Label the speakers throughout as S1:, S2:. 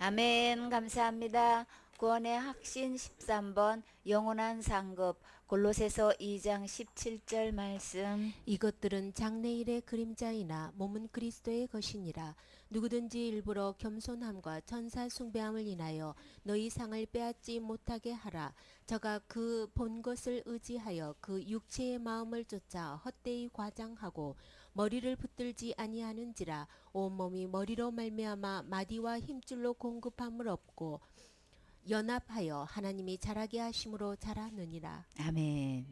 S1: 아멘. 감사합니다. 구원의 확신 13번 영원한 상급 골로새서 2장 17절 말씀.
S2: 이것들은 장래일의 그림자이나 몸은 그리스도의 것이니라. 누구든지 일부러 겸손함과 천사 숭배함을 인하여 너희 상을 빼앗지 못하게 하라. 저가 그 본 것을 의지하여 그 육체의 마음을 쫓아 헛되이 과장하고 머리를 붙들지 아니하는지라. 온몸이 머리로 말미암아 마디와 힘줄로 공급함을 얻고 연합하여 하나님이 자라게 하심으로 자라느니라.
S1: 아멘.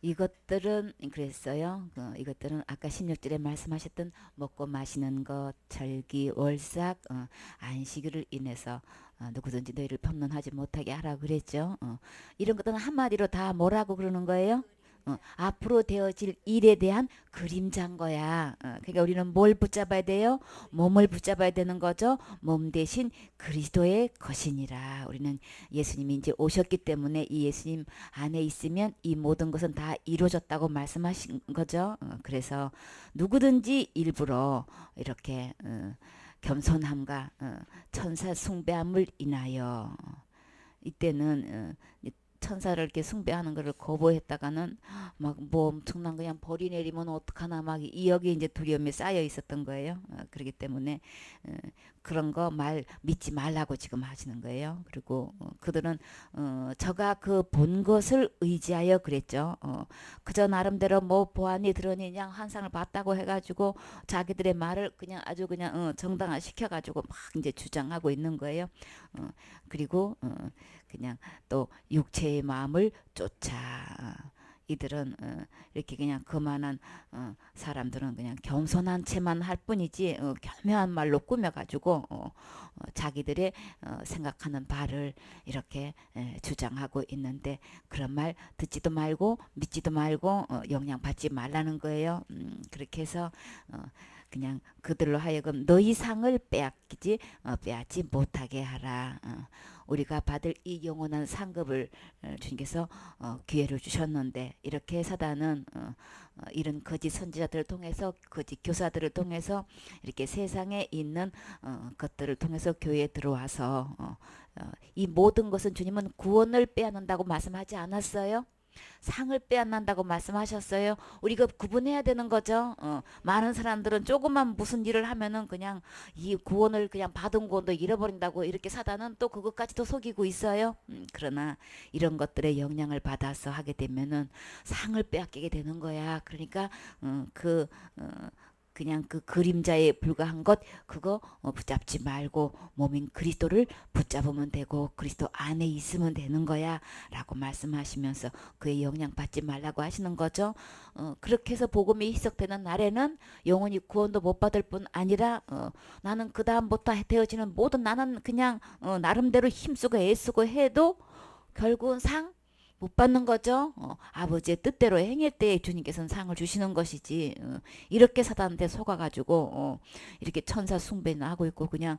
S1: 이것들은 그랬어요. 이것들은 아까 16절에 말씀하셨던 먹고 마시는 것, 절기, 월삭, 안식일을 인해서 누구든지 너희를 편론하지 못하게 하라 그랬죠. 이런 것들은 한마디로 다 뭐라고 그러는 거예요? 앞으로 되어질 일에 대한 그림자인 거야. 그러니까 우리는 뭘 붙잡아야 돼요? 몸을 붙잡아야 되는 거죠. 몸 대신 그리스도의 것이니라. 우리는 예수님이 이제 오셨기 때문에 이 예수님 안에 있으면 이 모든 것은 다 이루어졌다고 말씀하신 거죠. 그래서 누구든지 일부러 이렇게 겸손함과 천사 숭배함을 인하여 이때는 천사를 이렇게 숭배하는 것을 거부했다가는 막 뭐 엄청난 그냥 벌이 내리면 어떡하나 막 여기 이제 두려움이 쌓여 있었던 거예요. 그렇기 때문에 그런 거 말 믿지 말라고 지금 하시는 거예요. 그리고 그들은 저가 그 본 것을 의지하여 그랬죠. 그저 나름대로 뭐 보안이 들으니 그냥 환상을 봤다고 해가지고 자기들의 말을 그냥 아주 그냥 정당화 시켜가지고 막 이제 주장하고 있는 거예요. 그리고 그냥 또 육체의 마음을 쫓아 이들은 이렇게 그냥 그만한 사람들은 그냥 겸손한 채만 할 뿐이지 교묘한 말로 꾸며가지고 자기들의 생각하는 바를 이렇게 주장하고 있는데 그런 말 듣지도 말고 믿지도 말고 영향받지 말라는 거예요. 그렇게 해서 그냥 그들로 하여금 너희 상을 빼앗지 못하게 하라. 우리가 받을 이 영원한 상급을 주님께서 기회를 주셨는데 이렇게 사단은 이런 거짓 선지자들을 통해서 거짓 교사들을 통해서 이렇게 세상에 있는 것들을 통해서 교회에 들어와서 이 모든 것은 주님은 구원을 빼앗는다고 말씀하지 않았어요? 상을 빼앗는다고 말씀하셨어요. 우리가 구분해야 되는 거죠. 많은 사람들은 조금만 무슨 일을 하면은 그냥 이 구원을 그냥 받은 구원도 잃어버린다고 이렇게 사단은 또 그것까지도 속이고 있어요. 그러나 이런 것들의 영향을 받아서 하게 되면은 상을 빼앗기게 되는 거야. 그러니까 그 그냥 그 그림자에 불과한 것 그거 붙잡지 말고 몸인 그리스도를 붙잡으면 되고 그리스도 안에 있으면 되는 거야 라고 말씀하시면서 그의 영향 받지 말라고 하시는 거죠. 그렇게 해서 복음이 희석되는 날에는 영원히 구원도 못 받을 뿐 아니라 나는 그 다음부터 되어지는 모든 나는 그냥 나름대로 힘쓰고 애쓰고 해도 결국은 상 못 받는 거죠. 아버지의 뜻대로 행할 때 주님께서는 상을 주시는 것이지. 이렇게 사단한테 속아가지고 이렇게 천사 숭배는 하고 있고 그냥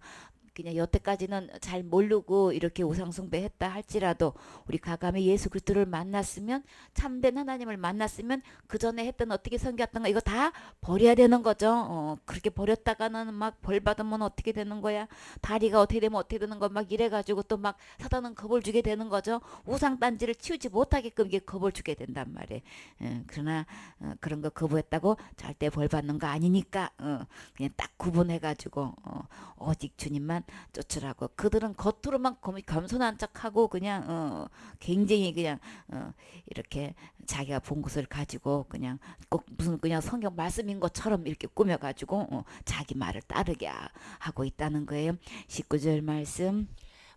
S1: 여태까지는 잘 모르고 이렇게 우상숭배했다 할지라도 우리 가감히 예수 그리스도를 만났으면 참된 하나님을 만났으면 그 전에 했던 어떻게 섬겼던 거 이거 다 버려야 되는 거죠. 그렇게 버렸다가는 막 벌 받으면 어떻게 되는 거야? 다리가 어떻게 되면 어떻게 되는 거 막 이래가지고 또 막 사단은 겁을 주게 되는 거죠. 우상 단지를 치우지 못하게끔 이게 겁을 주게 된단 말이에요. 그러나 그런 거 거부했다고 절대 벌 받는 거 아니니까 그냥 딱 구분해가지고 오직 주님만 쫓으라고. 그들은 겉으로만 겸손한 척하고 그냥 굉장히 그냥 이렇게 자기가 본 것을 가지고 그냥 꼭 무슨 그냥 성경 말씀인 것처럼 이렇게 꾸며가지고 자기 말을 따르게 하고 있다는 거예요. 19절 말씀.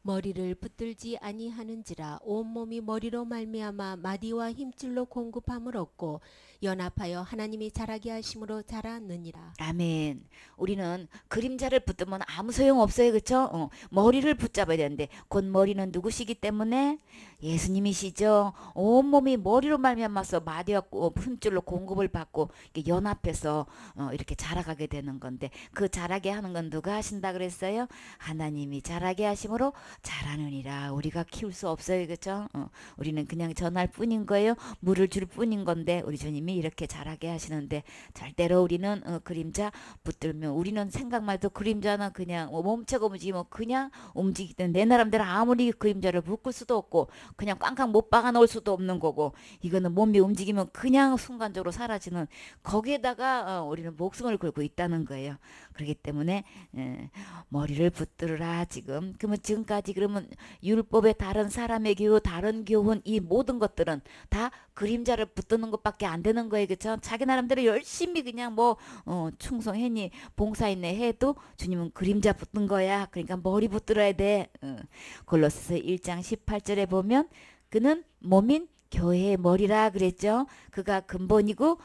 S2: 머리를 붙들지 아니하는지라. 온몸이 머리로 말미암아 마디와 힘줄로 공급함을 얻고 연합하여 하나님이 자라게 하심으로 자라느니라.
S1: 아멘. 우리는 그림자를 붙들면 아무 소용 없어요. 그렇죠? 머리를 붙잡아야 되는데 곧 머리는 누구시기 때문에 예수님이시죠. 온몸이 머리로 말미암아서 마디와 힘줄로 공급을 받고 이렇게 연합해서 이렇게 자라가게 되는 건데 그 자라게 하는 건 누가 하신다 그랬어요? 하나님이 자라게 하심으로 자라느니라. 우리가 키울 수 없어요. 그죠? 우리는 그냥 전할 뿐인 거예요. 물을 줄 뿐인 건데 우리 주님이 이렇게 자라게 하시는데 절대로 우리는 그림자 붙들면 우리는 생각만 해도 그림자는 그냥 몸체가 움직이면 그냥 움직이든 내 나름대로 아무리 그림자를 묶을 수도 없고 그냥 꽝꽝 못 박아 놓을 수도 없는 거고 이거는 몸이 움직이면 그냥 순간적으로 사라지는 거기에다가 우리는 목숨을 걸고 있다는 거예요. 그렇기 때문에 머리를 붙들으라 지금. 그러면 지금까지 그러면 율법의 다른 사람의 교훈, 다른 교훈 이 모든 것들은 다 그림자를 붙드는 것밖에 안 되는 거예요. 그렇죠? 자기 나름대로 열심히 그냥 뭐 충성했니 봉사했네 해도 주님은 그림자 붙든 거야. 그러니까 머리 붙들어야 돼. 골로새서 1장 18절에 보면 그는 몸인 교회의 머리라 그랬죠. 그가 근본이고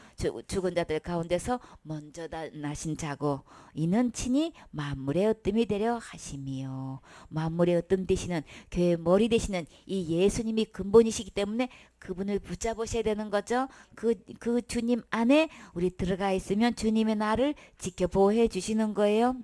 S1: 죽은 자들 가운데서 먼저 나신 자고 이는 친히 만물의 으뜸이 되려 하심이요. 만물의 으뜸 되시는 교회의 머리 되시는 이 예수님이 근본이시기 때문에 그분을 붙잡으셔야 되는 거죠. 그 주님 안에 우리 들어가 있으면 주님의 나를 지켜 보호해 주시는 거예요.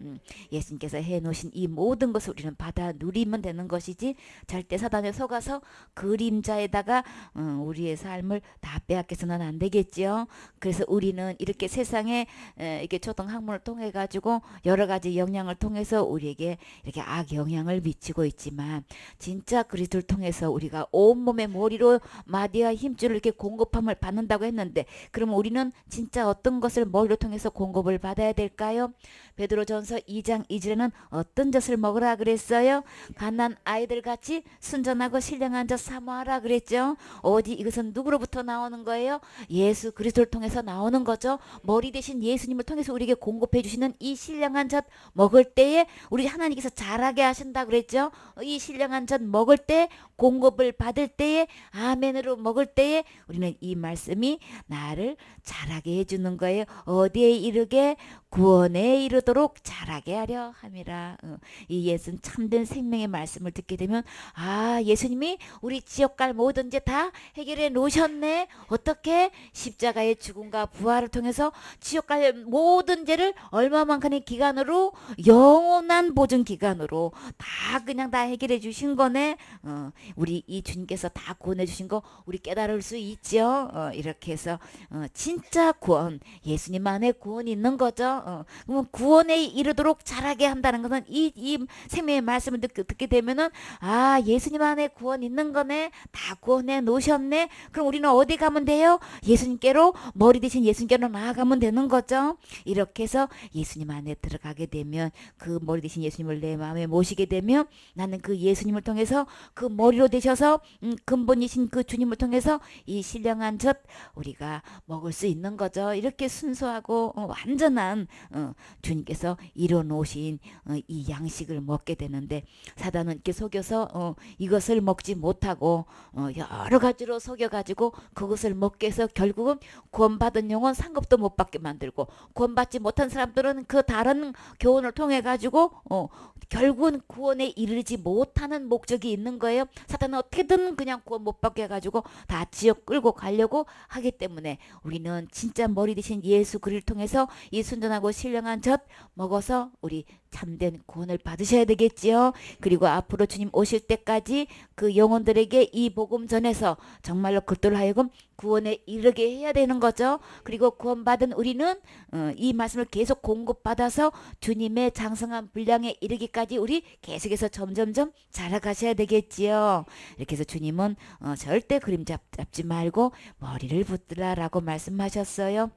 S1: 예수님께서 해놓으신 이 모든 것을 우리는 받아 누리면 되는 것이지 절대 사단에 속아서 그림자에다가 우리의 삶을 다 빼앗겨서는 안 되겠지요. 그래서 우리는 이렇게 세상에 이렇게 초등학문을 통해 가지고 여러 가지 영향을 통해서 우리에게 이렇게 악 영향을 미치고 있지만 진짜 그리스도를 통해서 우리가 온몸의 머리로 마디와 힘줄을 이렇게 공급함을 받는다고 했는데 그러면 우리는 진짜 어떤 것을 머리로 통해서 공급을 받아야 될까요? 베드로전서 2장 2절에는 어떤 젖을 먹으라 그랬어요? 갓난 아이들 같이 순전하고 신령한 젖 사모하라 그랬죠. 어디 이것은 누구로부터 나오는 거예요? 예수 그리스도를 통해서 나오는 거죠. 머리 대신 예수님을 통해서 우리에게 공급해 주시는 이 신령한 젖 먹을 때에 우리 하나님께서 자라게 하신다 그랬죠. 이 신령한 젖 먹을 때 공급을 받을 때에 아멘으로 먹을 때에 우리는 이 말씀이 나를 자라게 해주는 거예요. 어디에 이르게 구원에 이르도록 자라게 하려 함이라. 이 예수는 참된 생명의 말씀을 듣게 되면 예수님이 우리 지옥 갈 모든 죄 다 해결해 놓으셨네. 어떻게? 십자가의 죽음과 부활을 통해서 지옥 갈 모든 죄를 얼마만큼의 기간으로 영원한 보증 기간으로 다 그냥 다 해결해 주신 거네. 우리 이 주님께서 다 구원해 주신 거 우리 깨달을 수 있죠. 이렇게 해서 진짜 구원 예수님 안에 구원이 있는 거죠. 그러면 구원에 이르도록 자라게 한다는 것은 이 생명의 말씀을 듣게 되면은 예수님 안에 구원 있는 거네. 다 구원해 놓으셨네. 그럼 우리는 어디 가면 돼요? 예수님께로 머리 대신 예수님께로 나아가면 되는 거죠. 이렇게 해서 예수님 안에 들어가게 되면 그 머리 대신 예수님을 내 마음에 모시게 되면 나는 그 예수님을 통해서 그 머리로 되셔서 근본이신 그 주님을 통해서 이 신령한 젖 우리가 먹을 수 있는 거죠. 이렇게 순수하고 완전한 주님께서 이뤄놓으신 이 양식을 먹게 되는데 사단은 이렇게 속여서 이것을 먹지 못하고 여러 가지로 속여가지고 그것을 먹게 해서 결국은 구원받은 영혼 상급도 못 받게 만들고 구원받지 못한 사람들은 그 다른 교훈을 통해 가지고 결국은 구원에 이르지 못하는 목적이 있는 거예요. 사단은 어떻게든 그냥 구원 못 받게 해가지고 다 지옥 끌고 가려고 하기 때문에 우리는 진짜 머리 대신 예수 그리스도를 통해서 이 순전하고 신령한 젖 먹어서 우리 참된 구원을 받으셔야 되겠지요. 그리고 앞으로 주님 오실 때까지 그 영혼들에게 이 복음 전해서 정말로 그들로 하여금 구원에 이르게 해야 되는 거죠. 그리고 구원받은 우리는 이 말씀을 계속 공급받아서 주님의 장성한 분량에 이르기까지 우리 계속해서 점점점 자라가셔야 되겠지요. 이렇게 해서 주님은 절대 그림 잡지 말고 머리를 붙들라라고 말씀하셨어요.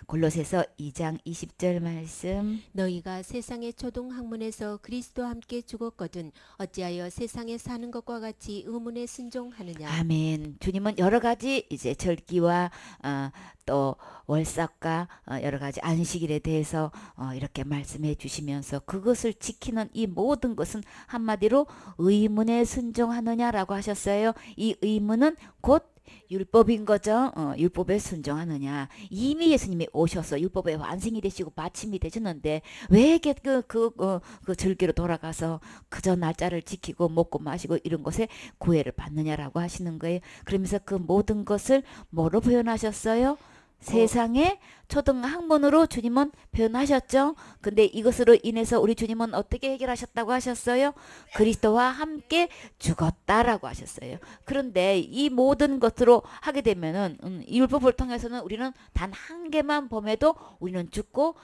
S1: 골로새서 2장 20절 말씀.
S2: 너희가 세상의 초등학문에서 그리스도와 함께 죽었거든 어찌하여 세상에 사는 것과 같이 의문에 순종하느냐.
S1: 아멘. 주님은 여러 가지 이제 절기와 또 월삭과 여러 가지 안식일에 대해서 이렇게 말씀해 주시면서 그것을 지키는 이 모든 것은 한마디로 의문에 순종하느냐라고 하셨어요. 이 의문은 곧 율법인 거죠. 율법에 순종하느냐. 이미 예수님이 오셔서 율법의 완성이 되시고 마침이 되셨는데 왜 이렇게 그 절기로 돌아가서 그저 날짜를 지키고 먹고 마시고 이런 것에 구애를 받느냐라고 하시는 거예요. 그러면서 그 모든 것을 뭐로 표현하셨어요? 세상의 초등학문으로 주님은 표현하셨죠. 근데 이것으로 인해서 우리 주님은 어떻게 해결하셨다고 하셨어요? 그리스도와 함께 죽었다라고 하셨어요. 그런데 이 모든 것으로 하게 되면은 율법을 통해서는 우리는 단 한 개만 범해도 우리는 죽고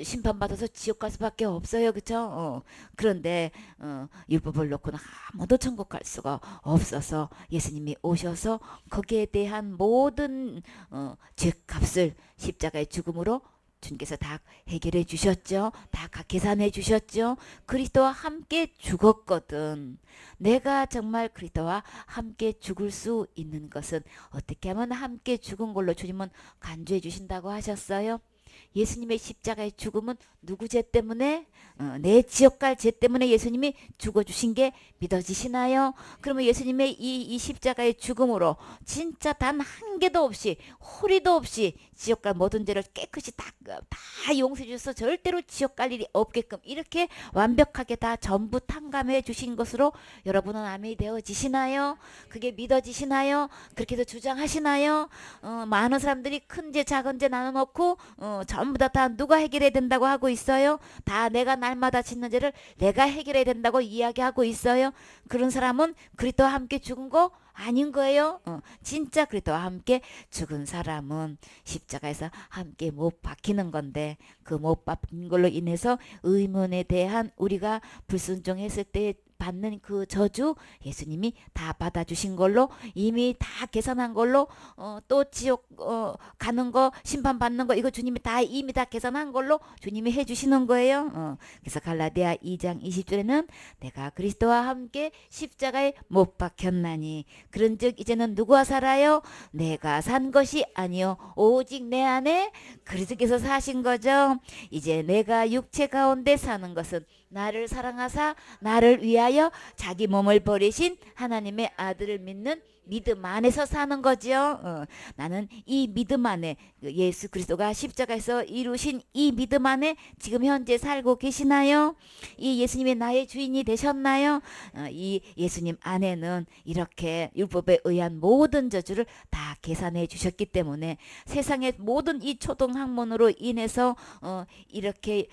S1: 심판받아서 지옥 갈 수밖에 없어요. 그렇죠? 그런데 율법을 놓고는 아무도 천국 갈 수가 없어서 예수님이 오셔서 거기에 대한 모든 죄값을 십자가의 죽음으로 주님께서 다 해결해 주셨죠. 다 계산해 주셨죠. 그리스도와 함께 죽었거든. 내가 정말 그리스도와 함께 죽을 수 있는 것은 어떻게 하면 함께 죽은 걸로 주님은 간주해 주신다고 하셨어요. 예수님의 십자가의 죽음은 누구 죄 때문에? 내 지옥 갈 죄 때문에 예수님이 죽어주신 게 믿어지시나요? 그러면 예수님의 이 십자가의 죽음으로 진짜 단 한 개도 없이 호리도 없이 지옥 갈 모든 죄를 깨끗이 다 용서해 주셔서 절대로 지옥 갈 일이 없게끔 이렇게 완벽하게 다 전부 탕감해 주신 것으로 여러분은 아멘이 되어지시나요? 그게 믿어지시나요? 그렇게 해서 주장하시나요? 많은 사람들이 큰 죄 작은 죄 나눠놓고 전부 다 누가 해결해야 된다고 하고 있어요. 다 내가 날마다 짓는 죄를 내가 해결해야 된다고 이야기하고 있어요. 그런 사람은 그리스도와 함께 죽은 거 아닌 거예요. 진짜 그리스도와 함께 죽은 사람은 십자가에서 함께 못 박히는 건데 그 못 박힌 걸로 인해서 의문에 대한 우리가 불순종했을 때 받는 그 저주 예수님이 다 받아주신 걸로 이미 다 계산한 걸로 또 지옥 가는 거 심판받는 거 이거 주님이 다 이미 다 계산한 걸로 주님이 해주시는 거예요. 그래서 갈라디아 2장 20절에는 내가 그리스도와 함께 십자가에 못 박혔나니 그런즉 이제는 누구와 살아요? 내가 산 것이 아니요 오직 내 안에 그리스도께서 사신 거죠. 이제 내가 육체 가운데 사는 것은 나를 사랑하사 나를 위하여 자기 몸을 버리신 하나님의 아들을 믿는 믿음 안에서 사는 거죠. 나는 이 믿음 안에 예수 그리스도가 십자가에서 이루신 이 믿음 안에 지금 현재 살고 계시나요? 이 예수님이 나의 주인이 되셨나요? 이 예수님 안에는 이렇게 율법에 의한 모든 저주를 다 계산해 주셨기 때문에 세상의 모든 이 초등학문으로 인해서 이렇게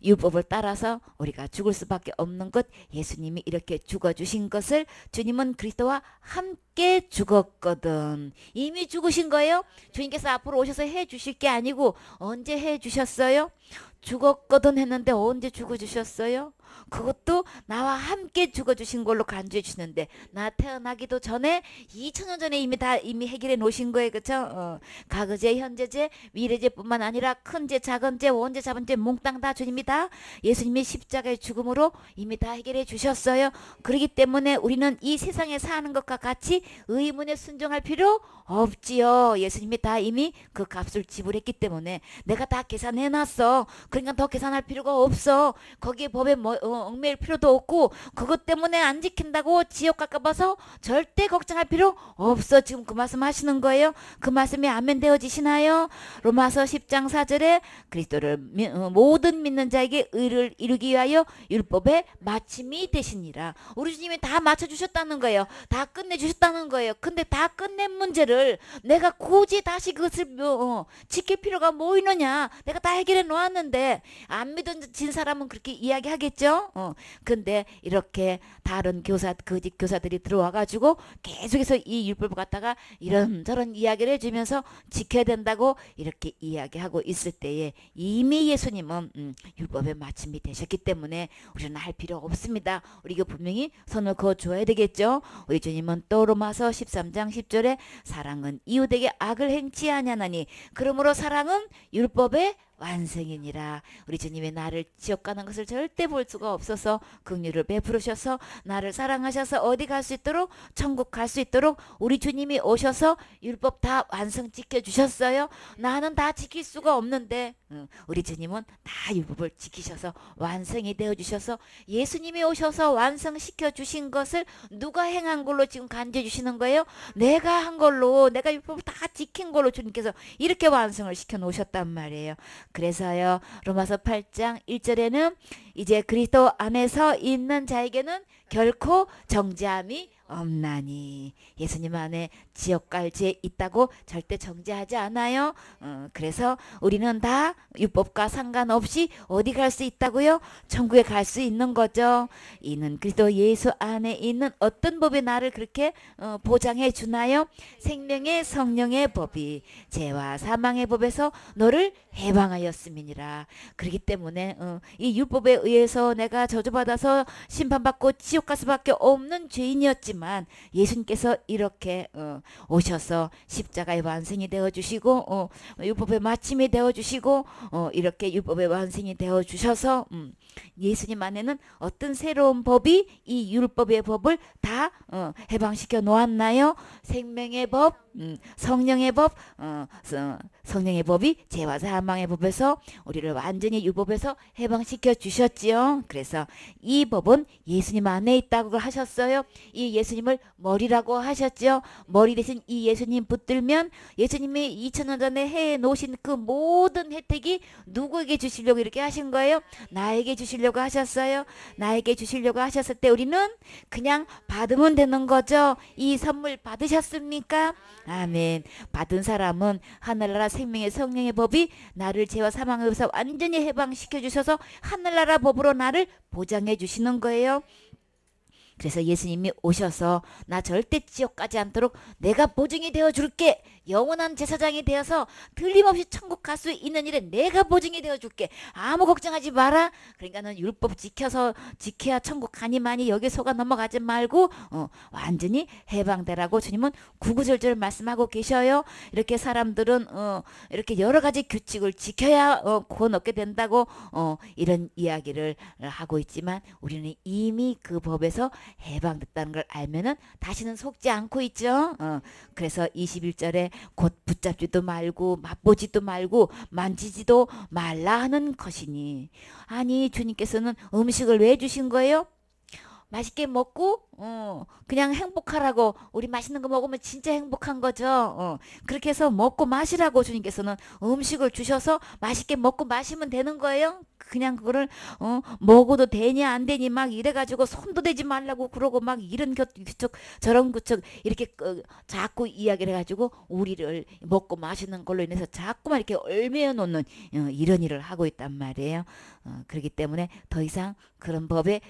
S1: 율법을 따라서 우리가 죽을 수밖에 없는 것 예수님이 이렇게 죽어주신 것을 주님은 그리스도와 함께 죽었거든. 이미 죽으신 거예요. 주님께서 앞으로 오셔서 해주실 게 아니고 언제 해주셨어요? 죽었거든 했는데 언제 죽어주셨어요? 그것도 나와 함께 죽어주신 걸로 간주해 주시는데 나 태어나기도 전에 2000년 전에 이미 해결해 놓으신 거예요. 그쵸? 과거제 현재제 미래제뿐만 아니라 큰제 작은제 원제 작은제 몽땅 다 주님이 다 예수님의 십자가의 죽음으로 이미 다 해결해 주셨어요. 그렇기 때문에 우리는 이 세상에 사는 것과 같이 의문에 순종할 필요 없지요. 예수님이 다 이미 그 값을 지불했기 때문에 내가 다 계산해 놨어. 그러니까 더 계산할 필요가 없어. 거기에 법에 얽매일 필요도 없고 그것 때문에 안 지킨다고 지옥 갈까 봐서 절대 걱정할 필요 없어. 지금 그 말씀 하시는 거예요. 그 말씀이 아멘 되어지시나요? 로마서 10장 4절에 그리스도를 모든 믿는 자에게 의를 이루기 위하여 율법의 마침이 되시니라. 우리 주님이 다 맞춰주셨다는 거예요. 다 끝내주셨다는 거예요. 근데 다 끝낸 문제를 내가 굳이 다시 그것을 지킬 필요가 뭐 있느냐. 내가 다 해결해 놓았는데 안 믿어진 사람은 그렇게 이야기하겠죠. 근데 이렇게 다른 거짓 교사들이 들어와가지고 계속해서 이 율법을 갖다가 이런저런 이야기를 해주면서 지켜야 된다고 이렇게 이야기하고 있을 때에 이미 예수님은 율법의 마침이 되셨기 때문에 우리는 할 필요 없습니다. 우리가 분명히 선을 그어줘야 되겠죠. 우리 주님은 또 로마서 13장 10절에 사랑은 이웃에게 악을 행치 아니하나니 그러므로 사랑은 율법의 완성이니라. 우리 주님의 나를 지옥 가는 것을 절대 볼 수가 없어서 긍휼을 베푸르셔서 나를 사랑하셔서 어디 갈 수 있도록 천국 갈 수 있도록 우리 주님이 오셔서 율법 다 완성 지켜주셨어요. 나는 다 지킬 수가 없는데 우리 주님은 다 율법을 지키셔서 완성이 되어주셔서 예수님이 오셔서 완성시켜 주신 것을 누가 행한 걸로 지금 간주해 주시는 거예요? 내가 한 걸로 내가 율법을 다 지킨 걸로 주님께서 이렇게 완성을 시켜 놓으셨단 말이에요. 그래서요 로마서 8장 1절에는 이제 그리스도 안에서 있는 자에게는 결코 정죄함이 없나니. 예수님 안에 지옥 갈 죄 있다고 절대 정죄하지 않아요. 그래서 우리는 다 율법과 상관없이 어디 갈 수 있다고요? 천국에 갈 수 있는 거죠. 이는 그리스도 예수 안에 있는 어떤 법이 나를 그렇게 보장해 주나요? 생명의 성령의 법이 죄와 사망의 법에서 너를 해방하였음이니라. 그렇기 때문에 이 율법에 의해서 내가 저주받아서 심판받고 지옥 갈 수밖에 없는 죄인이었지만 예수님께서 이렇게 오셔서 십자가의 완성이 되어주시고 율법의 마침이 되어주시고 이렇게 율법의 완성이 되어주셔서 예수님 안에는 어떤 새로운 법이 이 율법의 법을 다 해방시켜 놓았나요? 생명의 법, 성령의 법, 성령의 법이 죄와 사망의 법에서 우리를 완전히 율법에서 해방시켜 주셨지요. 그래서 이 법은 예수님 안에 있다고 하셨어요. 이 예수님을 머리라고 하셨죠. 머리 대신 이 예수님 붙들면 예수님이 2000년 전에 해 놓으신 그 모든 혜택이 누구에게 주시려고 이렇게 하신 거예요? 나에게 주시려고 하셨어요. 나에게 주시려고 하셨을 때 우리는 그냥 받으면 되는 거죠. 이 선물 받으셨습니까? 아멘. 받은 사람은 하늘나라 생명의 성령의 법이 나를 죄와 사망에서 완전히 해방시켜 주셔서 하늘나라 법으로 나를 보장해 주시는 거예요. 그래서 예수님이 오셔서 나 절대 지옥 가지 않도록 내가 보증이 되어 줄게. 영원한 제사장이 되어서 틀림없이 천국 갈 수 있는 일에 내가 보증이 되어 줄게. 아무 걱정하지 마라. 그러니까는 율법 지켜야 천국 가니마니 여기 속아 넘어가지 말고 완전히 해방되라고 주님은 구구절절 말씀하고 계셔요. 이렇게 사람들은 이렇게 여러 가지 규칙을 지켜야 구원 얻게 된다고 이런 이야기를 하고 있지만 우리는 이미 그 법에서 해방됐다는 걸 알면은 다시는 속지 않고 있죠. 그래서 21절에 곧 붙잡지도 말고 맛보지도 말고 만지지도 말라 하는 것이니. 아니 주님께서는 음식을 왜 주신 거예요? 맛있게 먹고 그냥 행복하라고. 우리 맛있는 거 먹으면 진짜 행복한 거죠. 그렇게 해서 먹고 마시라고 주님께서는 음식을 주셔서 맛있게 먹고 마시면 되는 거예요. 그냥 그거를 먹어도 되니 안 되니 막 이래가지고 손도 대지 말라고 그러고 막 이런 규칙 저런 규칙 이렇게 자꾸 이야기를 해가지고 우리를 먹고 마시는 걸로 인해서 자꾸만 이렇게 얽매여 놓는 이런 일을 하고 있단 말이에요. 그렇기 때문에 더 이상 그런 법에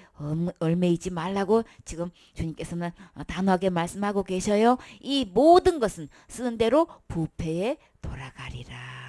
S1: 얽매이지 말라고 지금 주님께서는 단호하게 말씀하고 계셔요. 이 모든 것은 쓰는 대로 부패에 돌아가리라.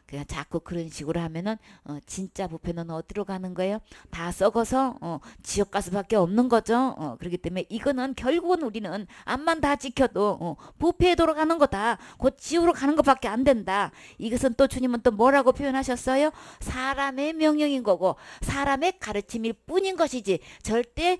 S1: 그냥 자꾸 그런 식으로 하면은 진짜 부패는 어디로 가는 거예요? 다 썩어서 지옥 갈 수밖에 없는 거죠. 그렇기 때문에 이거는 결국은 우리는 암만 다 지켜도 부패에 돌아가는 거다. 곧 지옥으로 가는 것밖에 안 된다. 이것은 또 주님은 또 뭐라고 표현하셨어요? 사람의 명령인 거고 사람의 가르침일 뿐인 것이지 절대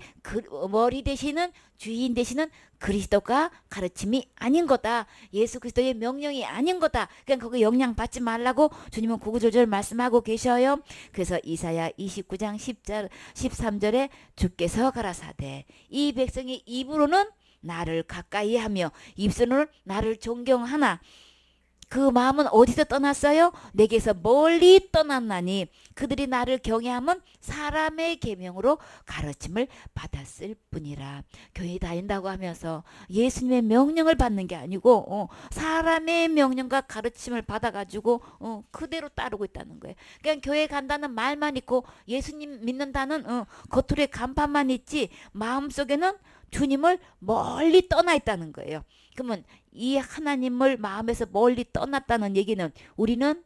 S1: 머리 되시는 주인 되시는 그리스도가 가르침이 아닌 거다. 예수 그리스도의 명령이 아닌 거다. 그냥 거기 영향 받지 말라고 주님은 구구절절 말씀하고 계셔요. 그래서 이사야 29장 10절 13절에 주께서 가라사대 이 백성이 입으로는 나를 가까이 하며 입술로는 나를 존경하나 그 마음은 어디서 떠났어요? 내게서 멀리 떠났나니 그들이 나를 경외하면 사람의 계명으로 가르침을 받았을 뿐이라. 교회 다닌다고 하면서 예수님의 명령을 받는 게 아니고 사람의 명령과 가르침을 받아가지고 그대로 따르고 있다는 거예요. 그냥 교회 간다는 말만 있고 예수님 믿는다는 겉으로의 간판만 있지 마음속에는 주님을 멀리 떠나 있다는 거예요. 그러면 이 하나님을 마음에서 멀리 떠났다는 얘기는 우리는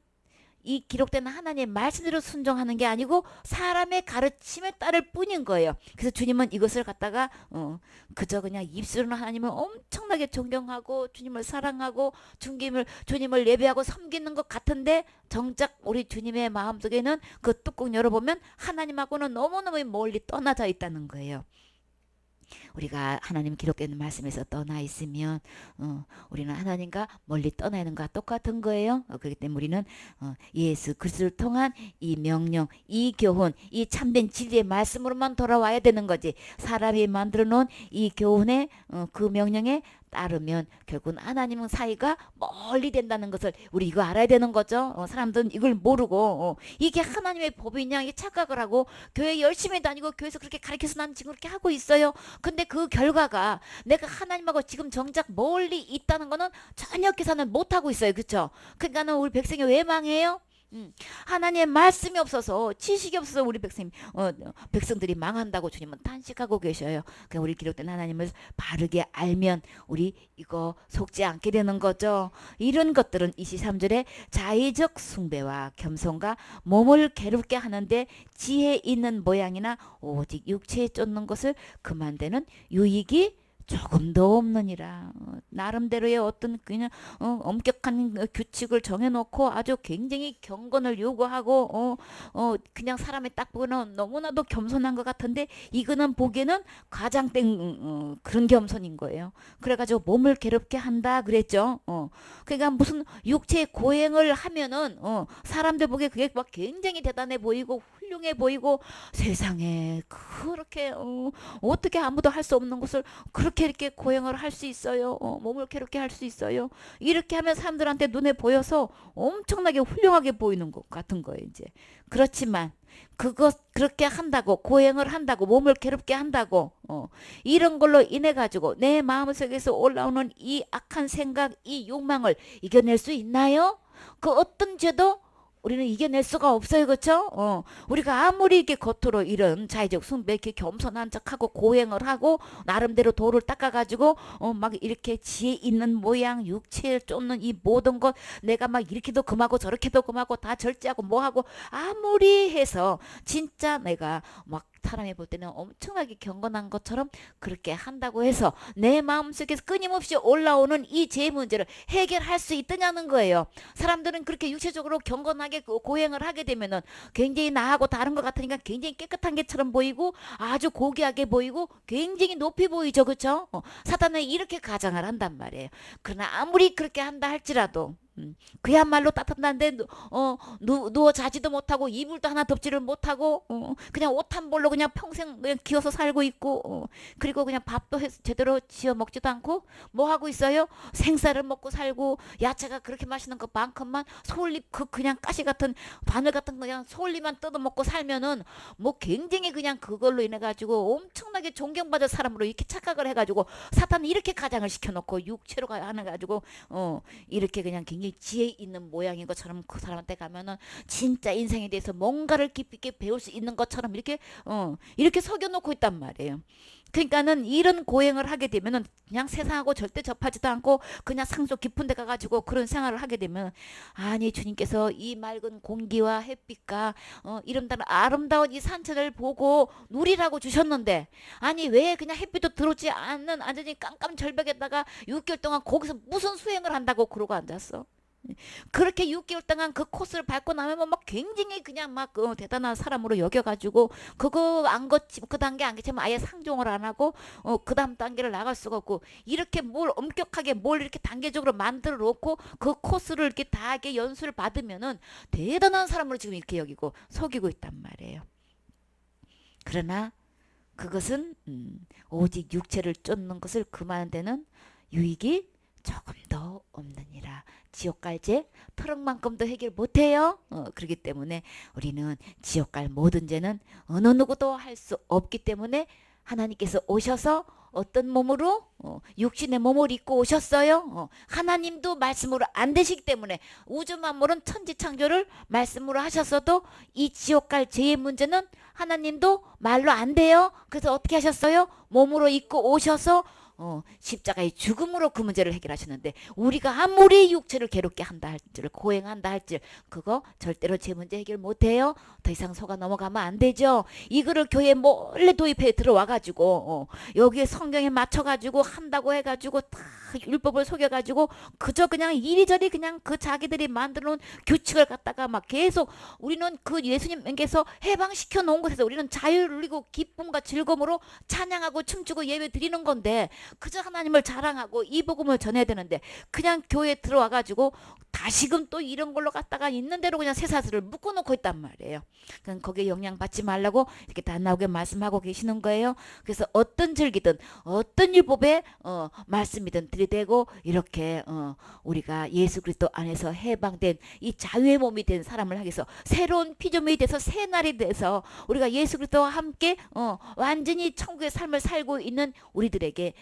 S1: 이 기록된 하나님의 말씀대로 순종하는 게 아니고 사람의 가르침에 따를 뿐인 거예요. 그래서 주님은 이것을 갖다가 그저 그냥 입술로 하나님을 엄청나게 존경하고 주님을 사랑하고 주님을 예배하고 섬기는 것 같은데 정작 우리 주님의 마음속에는 그 뚜껑 열어보면 하나님하고는 너무너무 멀리 떠나져 있다는 거예요. 우리가 하나님 기록되는 말씀에서 떠나 있으면 우리는 하나님과 멀리 떠나 있는 것과 똑같은 거예요. 그렇기 때문에 우리는 예수 그리스도를 통한 이 명령, 이 교훈, 이 참된 진리의 말씀으로만 돌아와야 되는 거지. 사람이 만들어 놓은 이 교훈의 그 명령에 따르면 결국은 하나님은 사이가 멀리 된다는 것을 우리 이거 알아야 되는 거죠. 사람들은 이걸 모르고 이게 하나님의 법이냐 이게 착각을 하고 교회 열심히 다니고 교회에서 그렇게 가르쳐서 난 지금 그렇게 하고 있어요. 근데 그 결과가 내가 하나님하고 지금 정작 멀리 있다는 거는 전혀 계산을 못 하고 있어요. 그렇죠? 그러니까는 우리 백성이 왜 망해요? 하나님의 말씀이 없어서 지식이 없어서 우리 백성들이 망한다고 주님은 탄식하고 계셔요. 그냥 우리 기록된 하나님을 바르게 알면 우리 이거 속지 않게 되는 거죠. 이런 것들은 23절에 자의적 숭배와 겸손과 몸을 괴롭게 하는데 지혜 있는 모양이나 오직 육체에 쫓는 것을 그만되는 유익이 조금도 없느니라. 나름대로의 어떤 그냥 엄격한 규칙을 정해놓고 아주 굉장히 경건을 요구하고 그냥 사람이 딱 보면 너무나도 겸손한 것 같은데 이거는 보기에는 과장된 그런 겸손인 거예요. 그래가지고 몸을 괴롭게 한다 그랬죠. 그러니까 무슨 육체 고행을 하면은 사람들 보기에 그게 막 굉장히 대단해 보이고 훌륭해 보이고 세상에 그렇게 어떻게 아무도 할 수 없는 것을 그렇게 이렇게 고행을 할 수 있어요. 몸을 괴롭게 할 수 있어요. 이렇게 하면 사람들한테 눈에 보여서 엄청나게 훌륭하게 보이는 것 같은 거예요. 이제 그렇지만 그렇게 한다고 고행을 한다고 몸을 괴롭게 한다고 이런 걸로 인해 가지고 내 마음속에서 올라오는 이 악한 생각, 이 욕망을 이겨낼 수 있나요? 그 어떤 죄도 우리는 이겨낼 수가 없어요. 그렇죠? 우리가 아무리 이렇게 겉으로 이런 자의적 숭배 이렇게 겸손한 척하고 고행을 하고 나름대로 도를 닦아가지고 막 이렇게 지혜 있는 모양 육체를 쫓는 이 모든 것 내가 막 이렇게도 금하고 저렇게도 금하고 다 절제하고 뭐하고 아무리 해서 진짜 내가 막 사람이 볼 때는 엄청나게 경건한 것처럼 그렇게 한다고 해서 내 마음속에서 끊임없이 올라오는 이 죄 문제를 해결할 수 있느냐는 거예요. 사람들은 그렇게 육체적으로 경건하게 고행을 하게 되면은 굉장히 나하고 다른 것 같으니까 굉장히 깨끗한 게처럼 보이고 아주 고귀하게 보이고 굉장히 높이 보이죠. 그렇죠? 사단은 이렇게 가장을 한단 말이에요. 그러나 아무리 그렇게 한다 할지라도 그야말로 따뜻한데 누워 자지도 못하고 이불도 하나 덮지를 못하고 그냥 옷 한 벌로 그냥 평생 그냥 기어서 살고 있고 그리고 그냥 밥도 제대로 지어 먹지도 않고 뭐 하고 있어요? 생쌀을 먹고 살고 야채가 그렇게 맛있는 것만큼만 솔잎 그냥 가시 같은 바늘 같은 그냥 솔잎만 뜯어 먹고 살면은 뭐 굉장히 그냥 그걸로 인해 가지고 엄청나게 존경받을 사람으로 이렇게 착각을 해가지고 사탄은 이렇게 가장을 시켜놓고 육체로 하는 가지고 이렇게 그냥 굉장히 지혜 있는 모양인 것처럼 그 사람한테 가면은 진짜 인생에 대해서 뭔가를 깊이 있게 배울 수 있는 것처럼 이렇게 속여놓고 있단 말이에요. 그러니까는 이런 고행을 하게 되면은 그냥 세상하고 절대 접하지도 않고 그냥 상속 깊은 데 가가지고 그런 생활을 하게 되면 아니 주님께서 이 맑은 공기와 햇빛과 이름다는 아름다운 이 산천을 보고 누리라고 주셨는데 아니 왜 그냥 햇빛도 들어오지 않는 완전히 깜깜 절벽에다가 6개월 동안 거기서 무슨 수행을 한다고 그러고 앉았어? 그렇게 6개월 동안 그 코스를 밟고 나면 막 굉장히 그냥 막 대단한 사람으로 여겨가지고 그거 안 거치 그 단계 안 거치면 아예 상종을 안 하고 그 다음 단계를 나갈 수가 없고 이렇게 뭘 엄격하게 뭘 이렇게 단계적으로 만들어 놓고 그 코스를 이렇게 다 이렇게 연수를 받으면은 대단한 사람으로 지금 이렇게 여기고 속이고 있단 말이에요. 그러나 그것은 오직 육체를 쫓는 것을 그만한 데는 유익이 조금도 없느니라. 지옥 갈죄 트럭만큼도 해결 못해요. 그렇기 때문에 우리는 지옥 갈 모든 죄는 어느 누구도 할 수 없기 때문에 하나님께서 오셔서 어떤 몸으로 육신의 몸을 입고 오셨어요. 하나님도 말씀으로 안 되시기 때문에 우주 만물은 천지창조를 말씀으로 하셨어도 이 지옥 갈 죄의 문제는 하나님도 말로 안 돼요. 그래서 어떻게 하셨어요? 몸으로 입고 오셔서 십자가의 죽음으로 그 문제를 해결하셨는데 우리가 아무리 육체를 괴롭게 한다 할지 고행한다 할지 그거 절대로 제 문제 해결 못해요. 더 이상 속아 넘어가면 안 되죠. 이거를 교회에 몰래 도입해 들어와가지고 여기에 성경에 맞춰가지고 한다고 해가지고 다 율법을 속여가지고 그저 그냥 이리저리 그냥 그 자기들이 만들어 놓은 규칙을 갖다가 막 계속 우리는 그 예수님께서 해방시켜 놓은 곳에서 우리는 자유를 누리고 기쁨과 즐거움으로 찬양하고 춤추고 예배 드리는 건데 그저 하나님을 자랑하고 이 복음을 전해야 되는데 그냥 교회에 들어와 가지고 다시금 또 이런 걸로 갖다가 있는 대로 그냥 쇠사슬을 묶어놓고 있단 말이에요. 그럼 거기에 영향 받지 말라고 이렇게 다 나오게 말씀하고 계시는 거예요. 그래서 어떤 절기든 어떤 율법의 말씀이든 들이대고 이렇게 우리가 예수 그리스도 안에서 해방된 이 자유의 몸이 된 사람을 하기 위해서 새로운 피조물이 돼서 새 날이 돼서 우리가 예수 그리스도와 함께 완전히 천국의 삶을 살고 있는 우리들에게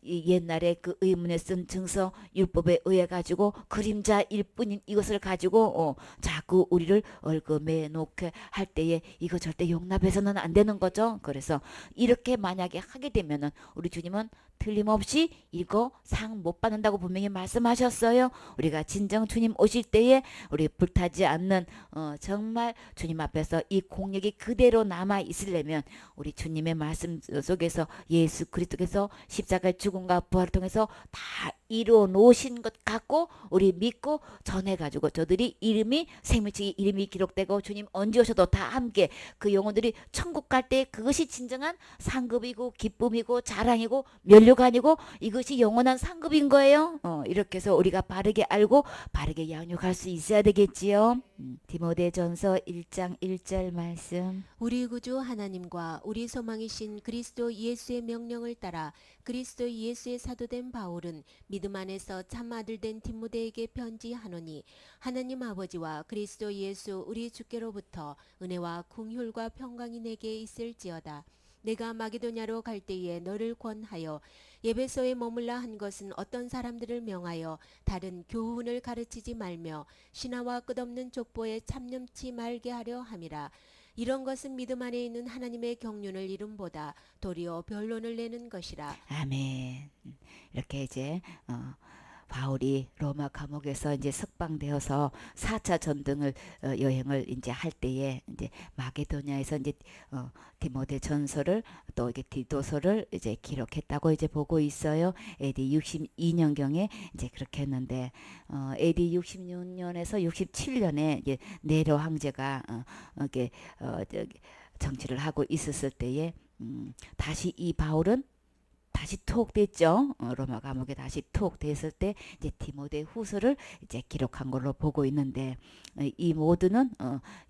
S1: 이 옛날에 그 의문에 쓴 증서 율법에 의해 가지고 그림자일 뿐인 이것을 가지고 자꾸 우리를 얽음해 놓게 할 때에 이거 절대 용납해서는 안 되는 거죠. 그래서 이렇게 만약에 하게 되면은 우리 주님은 틀림없이 이거 상 못 받는다고 분명히 말씀하셨어요. 우리가 진정 주님 오실 때에 우리 불타지 않는 정말 주님 앞에서 이 공력이 그대로 남아 있으려면 우리 주님의 말씀 속에서 예수 그리스도께서 십자가의 죽음과 부활을 통해서 다 이루어 놓으신 것 같고 우리 믿고 전해가지고 저들이 이름이 생명책에 이름이 기록되고 주님 언제 오셔도 다 함께 그 영혼들이 천국 갈 때 그것이 진정한 상급이고 기쁨이고 자랑이고 면류관이고 이것이 영원한 상급인 거예요. 이렇게 해서 우리가 바르게 알고 바르게 양육할 수 있어야 되겠지요. 디모데전서 1장 1절 말씀.
S2: 우리 구주 하나님과 우리 소망이신 그리스도 예수의 명령을 따라 그리스도 예수의 사도된 바울은 믿음 안에서 참 아들된 디모데에게 편지하노니 하나님 아버지와 그리스도 예수 우리 주께로부터 은혜와 긍휼과 평강이 내게 있을지어다. 내가 마게도냐로 갈 때에 너를 권하여 에베소에 머물라 한 것은 어떤 사람들을 명하여 다른 교훈을 가르치지 말며 신화와 끝없는 족보에 참념치 말게 하려 함이라. 이런 것은 믿음 안에 있는 하나님의 경륜을 이름보다 도리어 변론을 내는 것이라.
S1: 아멘. 이렇게 이제 바울이 로마 감옥에서 이제 석방되어서 4차 전등을 여행을 이제 할 때에 이제 마게도냐에서 이제 디모데 전서를 또 이게 디도서를 이제 기록했다고 이제 보고 있어요. AD 62년경에 이제 그렇게 했는데 AD 66년에서 67년에 이제 네로 황제가 이렇게 저기 정치를 하고 있었을 때에 다시 이 바울은 다시 투옥됐죠. 로마 감옥에 다시 투옥됐을 때 이제 디모데 후서를 이제 기록한 걸로 보고 있는데 이 모두는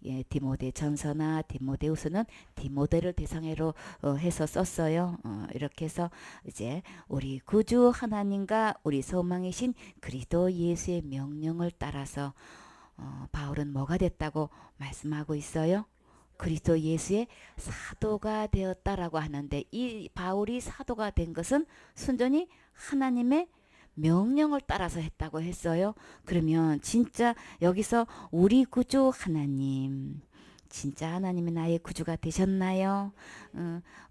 S1: 예, 디모데 전서나 디모데 후서는 디모데를 대상으로 해서 썼어요. 이렇게 해서 이제 우리 구주 하나님과 우리 소망이신 그리스도 예수의 명령을 따라서 바울은 뭐가 됐다고 말씀하고 있어요? 그리스도 예수의 사도가 되었다라고 하는데 이 바울이 사도가 된 것은 순전히 하나님의 명령을 따라서 했다고 했어요. 그러면 진짜 여기서 우리 구주 하나님 진짜 하나님이 나의 구주가 되셨나요?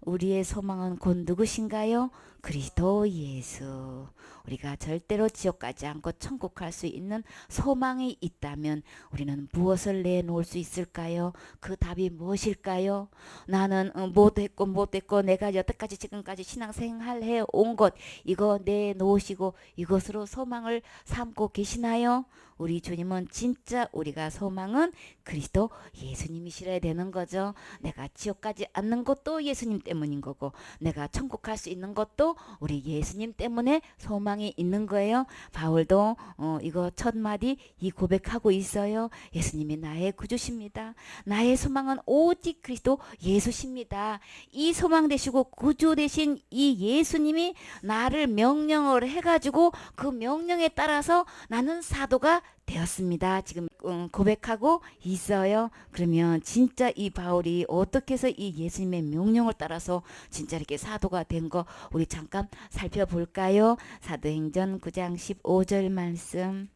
S1: 우리의 소망은 곧 누구신가요? 그리스도 예수. 우리가 절대로 지옥 가지 않고 천국 갈 수 있는 소망이 있다면 우리는 무엇을 내놓을 수 있을까요? 그 답이 무엇일까요? 나는 못했고 내가 여태까지 지금까지 신앙생활 해온 것 이거 내놓으시고 이것으로 소망을 삼고 계시나요? 우리 주님은 진짜 우리가 소망은 그리스도 예수님이시라야 되는 거죠. 내가 지옥 가지 않는 것도 예수님 때문인 거고 내가 천국 갈 수 있는 것도 우리 예수님 때문에 소망이 있는 거예요. 바울도 이거 첫 마디 이 고백하고 있어요. 예수님이 나의 구주십니다. 나의 소망은 오직 그리스도 예수십니다. 이 소망 되시고 구주 되신 이 예수님이 나를 명령을 해가지고 그 명령에 따라서 나는 사도가 되었습니다. 지금 고백하고 있어요. 그러면 진짜 이 바울이 어떻게 해서 이 예수님의 명령을 따라서 진짜 이렇게 사도가 된 거 우리 잠깐 살펴볼까요? 사도행전 9장 15절 말씀.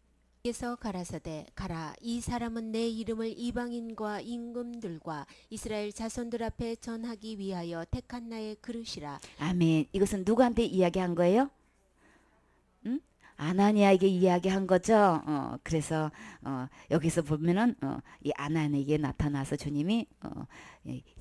S2: 께서 가라사대 가라 이 사람은 내 이름을 이방인과 임금들과 이스라엘 자손들 앞에 전하기 위하여 택한 나의 그릇이라.
S1: 아멘. 이것은 누구한테 이야기한 거예요? 응? 아나니아에게 이야기한 거죠. 그래서 여기서 보면은 이 아나니아에게 나타나서 주님이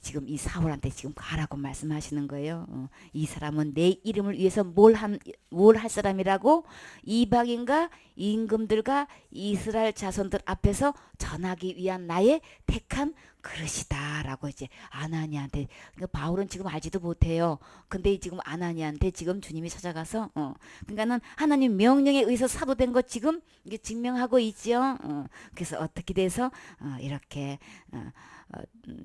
S1: 지금 이 사울한테 지금 가라고 말씀하시는 거예요. 이 사람은 내 이름을 위해서 뭘 할 사람이라고 이방인과 임금들과 이스라엘 자손들 앞에서 전하기 위한 나의 택한 그릇이다라고 이제 아나니한테, 그러니까 바울은 지금 알지도 못해요. 근데 지금 아나니한테 지금 주님이 찾아가서 그러니까는 하나님 명령에 의해서 사도된 것 지금 이게 증명하고 있죠. 그래서 어떻게 돼서 이렇게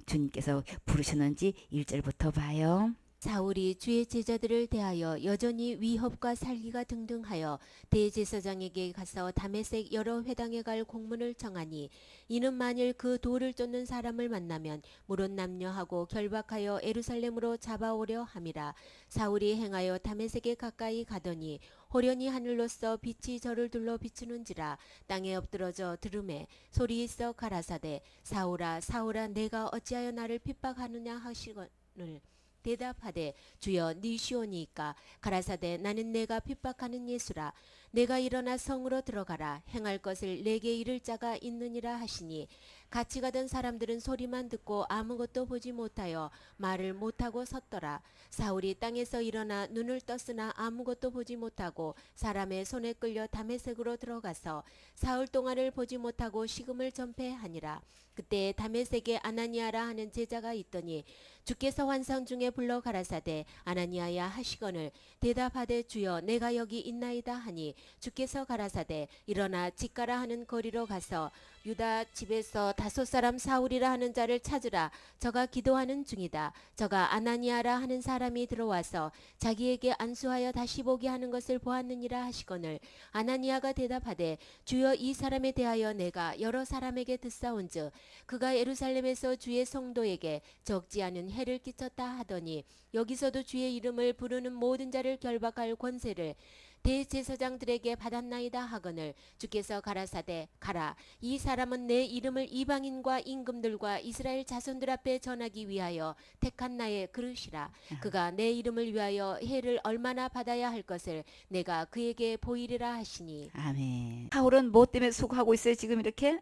S1: 주님께서 부르셨는지 1절부터 봐요.
S2: 사울이 주의 제자들을 대하여 여전히 위협과 살기가 등등하여 대제사장에게 가서 다메섹 여러 회당에 갈 공문을 청하니, 이는 만일 그 돌을 쫓는 사람을 만나면 물은 남녀하고 결박하여 에루살렘으로 잡아오려 함이라. 사울이 행하여 다메섹에 가까이 가더니 호련히 하늘로서 빛이 저를 둘러 비추는지라. 땅에 엎드러져 들음에 소리 있어 가라사대, 사울아 사울아 내가 어찌하여 나를 핍박하느냐 하시거늘 대답하되, 주여 니시오니이까. 가라사대, 나는 내가 핍박하는 예수라. 내가 일어나 성으로 들어가라. 행할 것을 내게 이를 자가 있느니라 하시니, 같이 가던 사람들은 소리만 듣고 아무것도 보지 못하여 말을 못하고 섰더라. 사울이 땅에서 일어나 눈을 떴으나 아무것도 보지 못하고 사람의 손에 끌려 다메섹으로 들어가서 사흘 동안을 보지 못하고 식음을 전폐하니라. 그때 다메섹에 아나니아라 하는 제자가 있더니 주께서 환상 중에 불러 가라사대, 아나니아야 하시거늘 대답하되, 주여 내가 여기 있나이다 하니, 주께서 가라사대, 일어나 집가라 하는 거리로 가서 유다 집에서 5 사람 사울이라 하는 자를 찾으라. 저가 기도하는 중이다. 저가 아나니아라 하는 사람이 들어와서 자기에게 안수하여 다시 보게 하는 것을 보았느니라 하시거늘, 아나니아가 대답하되, 주여 이 사람에 대하여 내가 여러 사람에게 듣사온즉 그가 예루살렘에서 주의 성도에게 적지 않은 해를 끼쳤다 하더니, 여기서도 주의 이름을 부르는 모든 자를 결박할 권세를 대제사장들에게 받았나이다 하거늘, 주께서 가라사대, 가라. 이 사람은 내 이름을 이방인과 임금들과 이스라엘 자손들 앞에 전하기 위하여 택한 나의 그릇이라. 그가 내 이름을 위하여 해를 얼마나 받아야 할 것을 내가 그에게 보이리라 하시니.
S1: 아멘. 사울은 뭐 때문에 수고하고 있어요? 지금 이렇게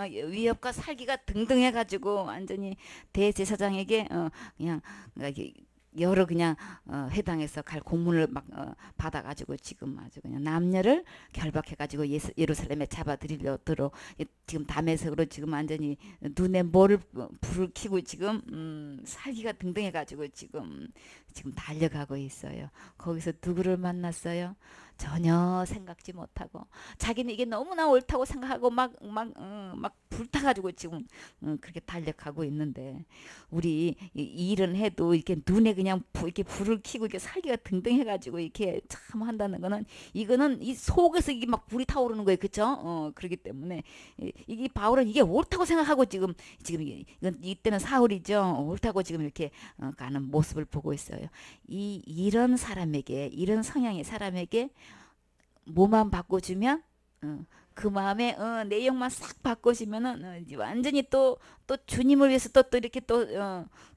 S1: 위협과 살기가 등등해가지고 완전히 대제사장에게 그냥 여러 그냥 해당해서 갈 공문을 막 받아가지고 지금 아주 그냥 남녀를 결박해가지고 예루살렘에 잡아들이려 들어 지금 다메섹으로 지금 완전히 눈에 뭐를 불을 켜고 지금 살기가 등등해가지고 지금 달려가고 있어요. 거기서 누구를 만났어요? 전혀 생각지 못하고 자기는 이게 너무나 옳다고 생각하고 막 불타가지고 지금 그렇게 달려가고 있는데, 우리 이 일은 해도 이렇게 눈에 그냥 이렇게 불을 켜고 이렇게 살기가 등등해가지고 이렇게 참 한다는 거는, 이거는 이 속에서 이게 막 불이 타오르는 거예요, 그렇죠? 그렇기 때문에 이게 바울은 이게 옳다고 생각하고 지금 이건 이때는 사울이죠. 옳다고 지금 이렇게 가는 모습을 보고 있어요. 이런 사람에게, 이런 성향의 사람에게 뭐만 바꿔주면 그 마음의 내용만 싹 바꿔주면은 완전히 또 주님을 위해서 또 이렇게 또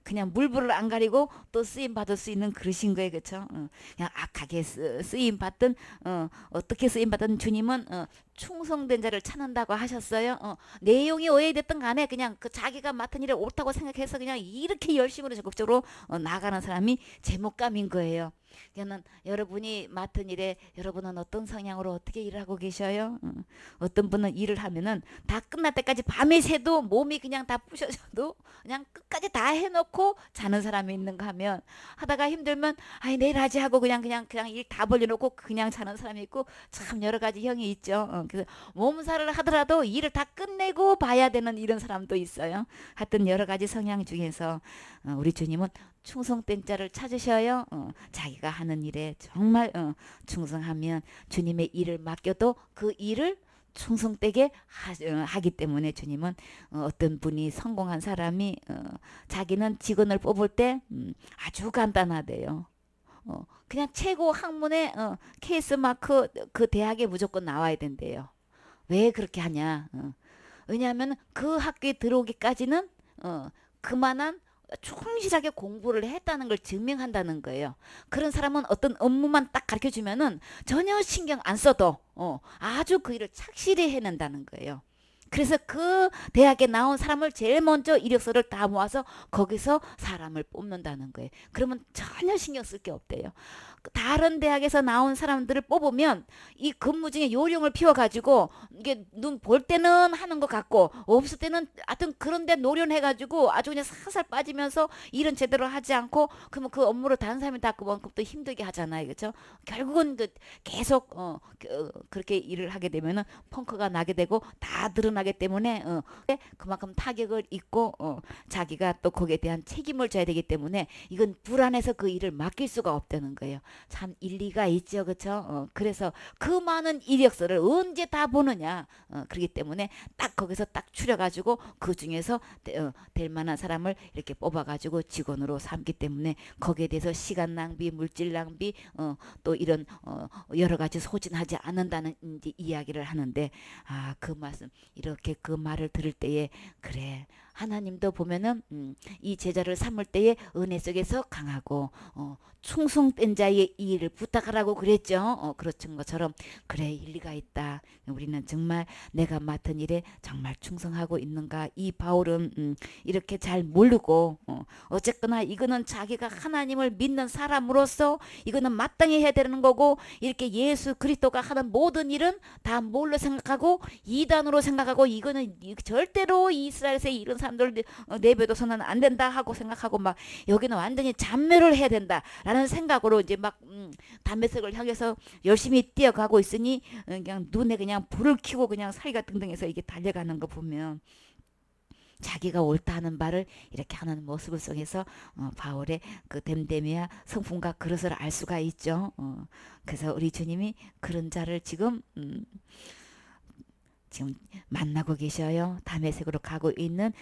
S1: 그냥 물불을 안 가리고 또 쓰임 받을 수 있는 그릇인 거예요, 그렇죠? 그냥 악하게 쓰임 받든 어떻게 쓰임 받든 주님은 충성된 자를 찾는다고 하셨어요. 내용이 오해됐든 간에 그냥 그 자기가 맡은 일을 옳다고 생각해서 그냥 이렇게 열심으로 적극적으로 나가는 사람이 제목감인 거예요. 그러니까 여러분이 맡은 일에 여러분은 어떤 성향으로 어떻게 일하고 계셔요? 어떤 분은 일을 하면은 다 끝날 때까지 밤에 새도 몸이 그냥 다 부셔져도 그냥 끝까지 다 해놓고 자는 사람이 있는가 하면, 하다가 힘들면 아이 내일 하지 하고 그냥 일 다 벌려놓고 그냥 자는 사람이 있고, 참 여러 가지 형이 있죠. 그래서 몸살을 하더라도 일을 다 끝내고 봐야 되는 이런 사람도 있어요. 하여튼 여러 가지 성향 중에서 우리 주님은 충성된 자를 찾으셔요. 자기가 하는 일에 정말 충성하면 주님의 일을 맡겨도 그 일을 충성되게 하기 때문에, 주님은 어떤 분이 성공한 사람이 자기는 직원을 뽑을 때 아주 간단하대요. 그냥 최고 학문의 케이스 마크 그 대학에 무조건 나와야 된대요. 왜 그렇게 하냐? 왜냐하면 그 학교에 들어오기까지는 그만한 충실하게 공부를 했다는 걸 증명한다는 거예요. 그런 사람은 어떤 업무만 딱 가르쳐 주면은 전혀 신경 안 써도 아주 그 일을 착실히 해낸다는 거예요. 그래서 그 대학에 나온 사람을 제일 먼저 이력서를 다 모아서 거기서 사람을 뽑는다는 거예요. 그러면 전혀 신경 쓸 게 없대요. 다른 대학에서 나온 사람들을 뽑으면 이 근무 중에 요령을 피워가지고 이게 눈 볼 때는 하는 것 같고 없을 때는 하여튼 그런데 노련해가지고 아주 그냥 살살 빠지면서 일은 제대로 하지 않고 그러면 그 업무를 다른 사람이 다 그만큼 또 힘들게 하잖아요. 그렇죠? 결국은 그 계속 그렇게 일을 하게 되면은 펑크가 나게 되고 다 드러나기 때문에 그만큼 타격을 입고 자기가 또 거기에 대한 책임을 져야 되기 때문에 이건 불안해서 그 일을 맡길 수가 없다는 거예요. 참 일리가 있죠, 그렇죠? 그래서 그 많은 이력서를 언제 다 보느냐, 그렇기 때문에 딱 거기서 딱 추려가지고 그 중에서 될 만한 사람을 이렇게 뽑아가지고 직원으로 삼기 때문에 거기에 대해서 시간 낭비, 물질 낭비, 또 이런 여러 가지 소진하지 않는다는 이제 이야기를 하는데 그 말씀 이렇게 그 말을 들을 때에 그래. 하나님도 보면은 이 제자를 삼을 때에 은혜 속에서 강하고 충성된 자의 이 일을 부탁하라고 그랬죠. 그렇던 것처럼 그래 일리가 있다. 우리는 정말 내가 맡은 일에 정말 충성하고 있는가. 이 바울은 이렇게 잘 모르고 어쨌거나 이거는 자기가 하나님을 믿는 사람으로서 이거는 마땅히 해야 되는 거고 이렇게 예수 그리스도가 하는 모든 일은 다 뭘로 생각하고 이단으로 생각하고 이거는 절대로 이스라엘에서 이런 사람들 내버려둬서는 안 된다 하고 생각하고 막 여기는 완전히 잔멸을 해야 된다 라는 생각으로 이제 막 담배색을 향해서 열심히 뛰어가고 있으니 그냥 눈에 그냥 불을 켜고 그냥 사이가 등등해서 이게 달려가는 거 보면 자기가 옳다 하는 말을 이렇게 하는 모습을 속에서 바울의 그 댐댐이야 성품과 그릇을 알 수가 있죠. 그래서 우리 주님이 그런 자를 지금 만나고 계셔요. 담에색으로 가고 있는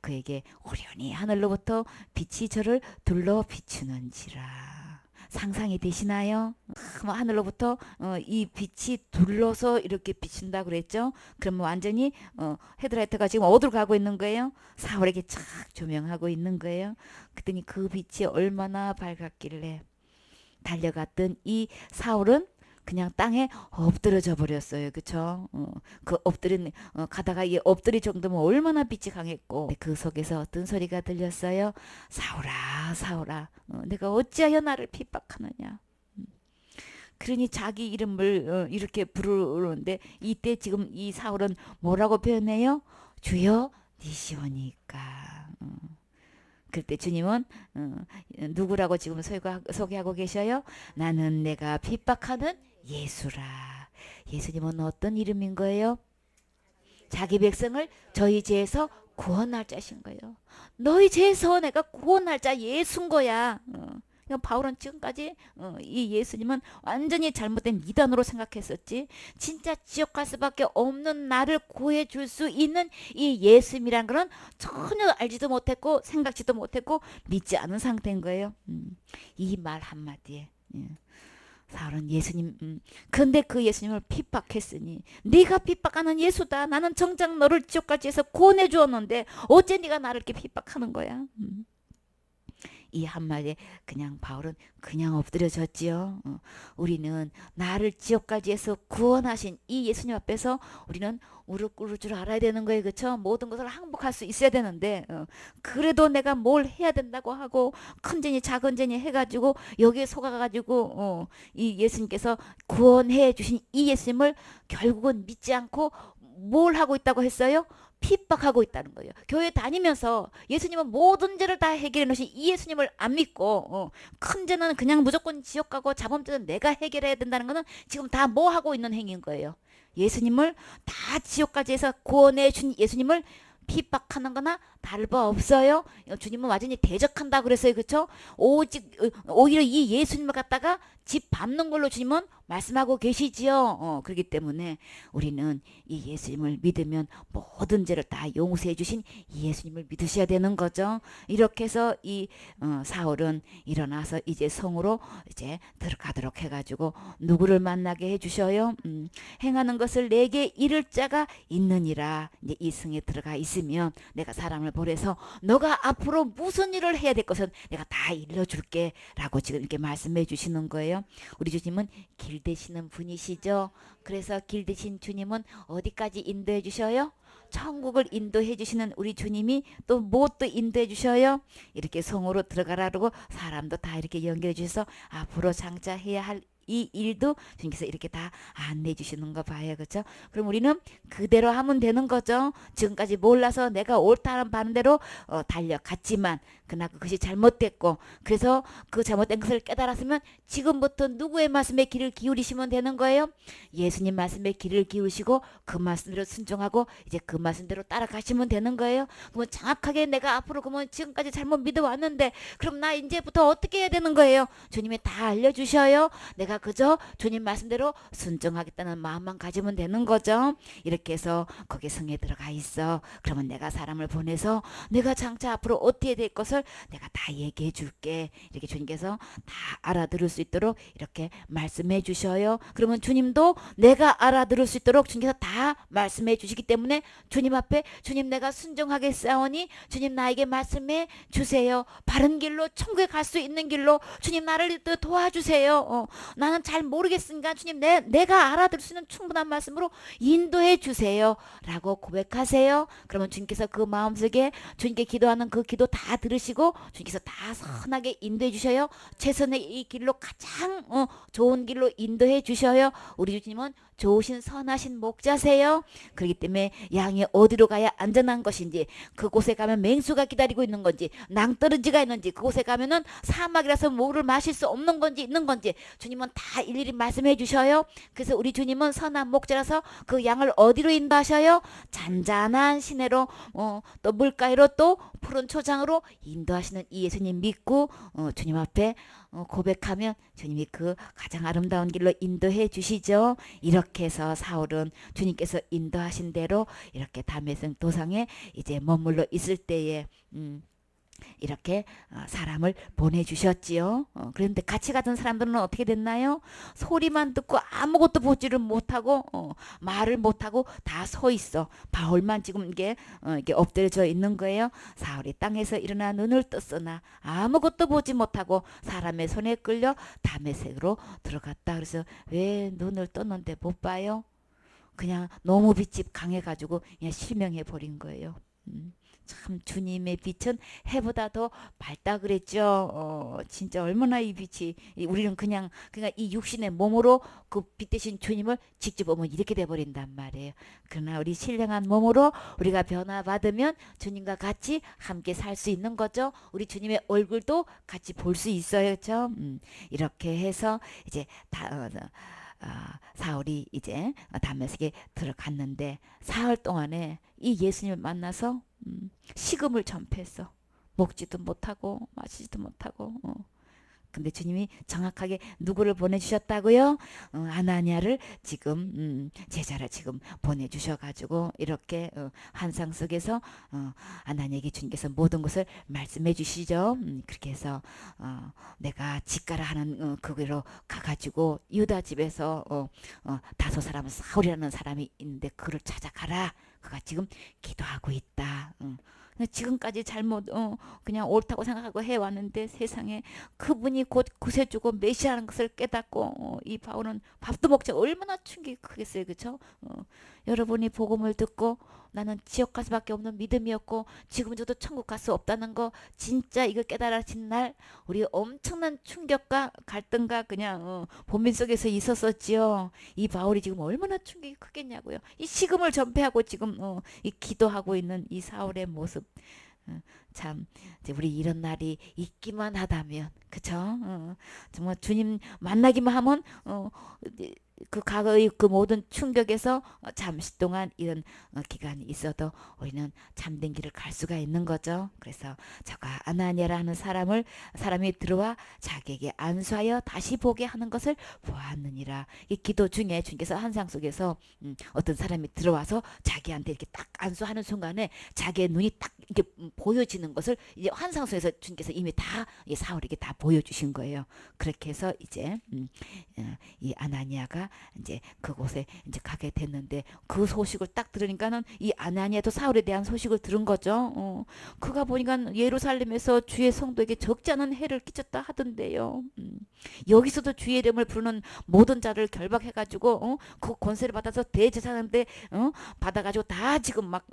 S1: 그에게 오련히 하늘로부터 빛이 저를 둘러 비추는지라. 상상이 되시나요? 하늘로부터 이 빛이 둘러서 이렇게 비춘다 그랬죠. 그러면 완전히 헤드라이트가 지금 어디로 가고 있는 거예요? 사울에게 착 조명하고 있는 거예요. 그랬더니 그 빛이 얼마나 밝았길래 달려갔던 이 사울은 그냥 땅에 엎드려져 버렸어요. 그쵸? 그 엎드린 가다가 이 엎드릴 정도면 얼마나 빛이 강했고 그 속에서 어떤 소리가 들렸어요? 사울아 사울아 내가 어찌하여 나를 핍박하느냐. 그러니 자기 이름을 이렇게 부르는데 이때 지금 이 사울은 뭐라고 표현해요? 주여 니시오니까. 그때 주님은 누구라고 지금 소개하고 계셔요? 나는 내가 핍박하는 예수라. 예수님은 어떤 이름인 거예요? 자기 백성을 저희 죄에서 구원할 자신 거예요. 너희 죄에서 내가 구원할 자 예수인 거야. 바울은 지금까지 이 예수님은 완전히 잘못된 이단으로 생각했었지. 진짜 지옥 갈 수밖에 없는 나를 구해줄 수 있는 이 예수님이란 거는 전혀 알지도 못했고 생각지도 못했고 믿지 않은 상태인 거예요. 이 말 한마디에 사울은 예수님 근데 그 예수님을 핍박했으니 네가 핍박하는 예수다. 나는 정작 너를 지옥까지 해서 구원해 주었는데 어째 네가 나를 이렇게 핍박하는 거야. 이 한마디에 그냥 바울은 그냥 엎드려졌지요. 우리는 나를 지옥까지 해서 구원하신 이 예수님 앞에서 우리는 무릎 꿇을 줄 알아야 되는 거예요. 그렇죠? 모든 것을 항복할 수 있어야 되는데 그래도 내가 뭘 해야 된다고 하고 큰 죄니 작은 죄니 해가지고 여기에 속아가지고 이 예수님께서 구원해 주신 이 예수님을 결국은 믿지 않고 뭘 하고 있다고 했어요? 핍박하고 있다는 거예요. 교회 다니면서 예수님은 모든 죄를 다 해결해 놓으신 이 예수님을 안 믿고 큰 죄는 그냥 무조건 지옥 가고 자범죄는 내가 해결해야 된다는 거는 지금 다 뭐 하고 있는 행위인 거예요. 예수님을 다 지옥까지 해서 구원해 준 예수님을 핍박하는 거나 다를 바 없어요. 주님은 완전히 대적한다 그랬어요. 그렇죠? 오직 오히려 이 예수님을 갖다가 집 밟는 걸로 주님은 말씀하고 계시지요. 그렇기 때문에 우리는 이 예수님을 믿으면 모든 죄를 다 용서해 주신 이 예수님을 믿으셔야 되는 거죠. 이렇게 해서 이 사울은 일어나서 이제 성으로 이제 들어가도록 해가지고 누구를 만나게 해주셔요? 행하는 것을 내게 이를 자가 있느니라. 이제 이 성에 들어가 있으면 내가 사람을 보내서 너가 앞으로 무슨 일을 해야 될 것은 내가 다 일러줄게 라고 지금 이렇게 말씀해 주시는 거예요. 우리 주님은 길 되시는 분이시죠. 그래서 길 되신 주님은 어디까지 인도해 주셔요? 천국을 인도해 주시는 우리 주님이 또 뭐 또 인도해 주셔요? 이렇게 성으로 들어가라고 사람도 다 이렇게 연결해 주셔서 앞으로 장차 해야 할 이 일도 주님께서 이렇게 다 안내해 주시는 거 봐요. 그렇죠? 그럼 우리는 그대로 하면 되는 거죠. 지금까지 몰라서 내가 옳다는 바는 대로 달려갔지만 그러나 그것이 잘못됐고 그래서 그 잘못된 것을 깨달았으면 지금부터 누구의 말씀에 귀를 기울이시면 되는 거예요. 예수님 말씀에 귀를 기울이시고 그 말씀대로 순종하고 이제 그 말씀대로 따라가시면 되는 거예요. 그러면 정확하게 내가 앞으로 그러면 지금까지 잘못 믿어왔는데 그럼 나 이제부터 어떻게 해야 되는 거예요? 주님이 다 알려주셔요. 내가 그저 주님 말씀대로 순종하겠다는 마음만 가지면 되는 거죠. 이렇게 해서 거기 성에 들어가 있어. 그러면 내가 사람을 보내서 내가 장차 앞으로 어떻게 될 것을 내가 다 얘기해 줄게. 이렇게 주님께서 다 알아들을 수 있도록 이렇게 말씀해 주셔요. 그러면 주님도 내가 알아들을 수 있도록 주님께서 다 말씀해 주시기 때문에 주님 앞에 주님 내가 순종하겠사오니 주님 나에게 말씀해 주세요. 바른 길로 천국에 갈 수 있는 길로 주님 나를 도와주세요. 나는 잘 모르겠으니까 주님 내가 알아들을 수 있는 충분한 말씀으로 인도해 주세요. 라고 고백하세요. 그러면 주님께서 그 마음속에 주님께 기도하는 그 기도 다 들으시고 주님께서 다 선하게 인도해 주셔요. 최선의 이 길로 가장 좋은 길로 인도해 주셔요. 우리 주님은 좋으신 선하신 목자세요. 그렇기 때문에 양이 어디로 가야 안전한 것인지 그곳에 가면 맹수가 기다리고 있는 건지 낭떠러지가 있는지 그곳에 가면은 사막이라서 물을 마실 수 없는 건지 있는 건지 주님은 다 일일이 말씀해 주셔요. 그래서 우리 주님은 선한 목자라서 그 양을 어디로 인도하셔요? 잔잔한 시내로 또 물가로 또 푸른 초장으로 인도하시는 이 예수님 믿고 주님 앞에 고백하면 주님이 그 가장 아름다운 길로 인도해 주시죠. 이렇게 해서 사울은 주님께서 인도하신 대로 이렇게 다메섹 도상에 이제 머물러 있을 때에 이렇게 사람을 보내주셨지요. 그런데 같이 가던 사람들은 어떻게 됐나요? 소리만 듣고 아무것도 보지를 못하고 말을 못하고 다 서 있어. 바울만 지금 이게 엎드려져 있는 거예요. 사울이 땅에서 일어나 눈을 떴으나 아무것도 보지 못하고 사람의 손에 끌려 다메섹으로 들어갔다. 그래서 왜 눈을 떴는데 못 봐요? 그냥 너무 빛이 강해가지고 그냥 실명해 버린 거예요. 참 주님의 빛은 해보다 더 밝다 그랬죠. 진짜 얼마나 이 빛이 우리는 그냥 이 육신의 몸으로 그 빛 대신 주님을 직접 보면 이렇게 돼버린단 말이에요. 그러나 우리 신령한 몸으로 우리가 변화받으면 주님과 같이 함께 살 수 있는 거죠. 우리 주님의 얼굴도 같이 볼 수 있어요. 그렇죠? 이렇게 해서 이제 사울이 이제 다메섹에 들어갔는데 사흘 동안에 이 예수님을 만나서 식음을 전폐했어. 먹지도 못하고 마시지도 못하고. 근데 주님이 정확하게 누구를 보내주셨다고요? 아나니아를 지금 제자를 지금 보내주셔가지고 이렇게 환상 속에서 아나니아에게 주님께서 모든 것을 말씀해 주시죠. 그렇게 해서 내가 직가라 하는 거기로 가가지고 유다 집에서 다섯 사람 사울이라는 사람이 있는데 그를 찾아가라. 그가 지금 기도하고 있다. 지금까지 잘못 그냥 옳다고 생각하고 해왔는데 세상에 그분이 곧 구세주고 메시아라는 것을 깨닫고 이 바울은 밥도 먹지 얼마나 충격이 크겠어요. 그렇죠? 여러분이 복음을 듣고 나는 지옥 갈 수밖에 없는 믿음이었고 지금 저도 천국 갈 수 없다는 거 진짜 이걸 깨달아진 날 우리 엄청난 충격과 갈등과 그냥 본민 속에서 있었었지요. 이 바울이 지금 얼마나 충격이 크겠냐고요. 이 식음을 전폐하고 지금 이 기도하고 있는 이 사울의 모습 참 이제 우리 이런 날이 있기만 하다면 그쵸? 정말 주님 만나기만 하면 그 과거의 그 모든 충격에서 잠시 동안 이런 기간이 있어도 우리는 참된 길을 갈 수가 있는 거죠. 그래서 저가 아나니아라는 사람이 들어와 자기에게 안수하여 다시 보게 하는 것을 보았느니라. 이 기도 중에 주님께서 환상 속에서 어떤 사람이 들어와서 자기한테 이렇게 딱 안수하는 순간에 자기의 눈이 딱 이렇게 보여지는 것을 이제 환상 속에서 주님께서 이미 다 사울에게 다 보여주신 거예요. 그렇게 해서 이제 이 아나니아가 그가 이제 그곳에 이제 가게 됐는데 그 소식을 딱 들으니까는 이 아나니아도 사울에 대한 소식을 들은 거죠. 그가 보니까 예루살렘에서 주의 성도에게 적지 않은 해를 끼쳤다 하던데요. 여기서도 주의 이름을 부르는 모든 자를 결박해가지고 그 권세를 받아서 대제사장한테 받아가지고 다 지금 막